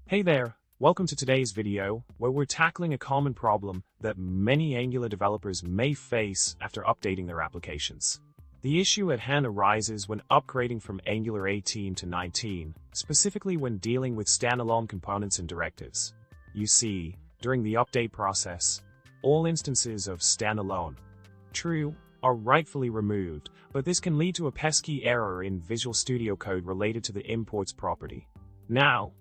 Hey there, welcome to today's video, where we're tackling a common problem that many Angular developers may face after updating their applications. The issue at hand arises when upgrading from Angular 18 to 19, specifically when dealing with standalone components and directives. You see, during the update process, all instances of standalone true are rightfully removed, but this can lead to a pesky error in Visual Studio Code related to the imports property. Now,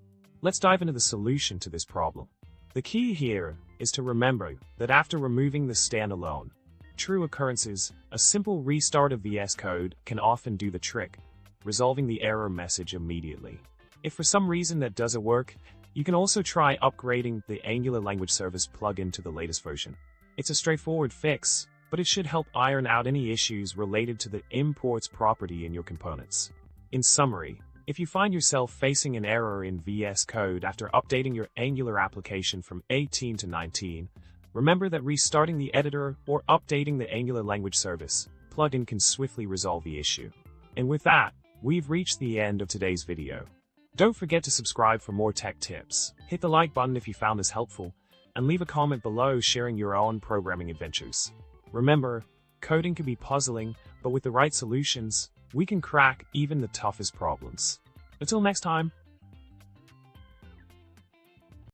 let's dive into the solution to this problem. The key here is to remember that after removing the standalone true occurrences, a simple restart of VSCode can often do the trick, resolving the error message immediately. If for some reason that doesn't work, you can also try upgrading the Angular language service plugin to the latest version. It's a straightforward fix, but it should help iron out any issues related to the imports property in your components. In summary, if you find yourself facing an error in VS Code after updating your Angular application from 18 to 19, remember that restarting the editor or updating the Angular language service plugin can swiftly resolve the issue. And with that, we've reached the end of today's video. Don't forget to subscribe for more tech tips, hit the like button if you found this helpful, and leave a comment below sharing your own programming adventures. Remember, coding can be puzzling, but with the right solutions, we can crack even the toughest problems. Until next time.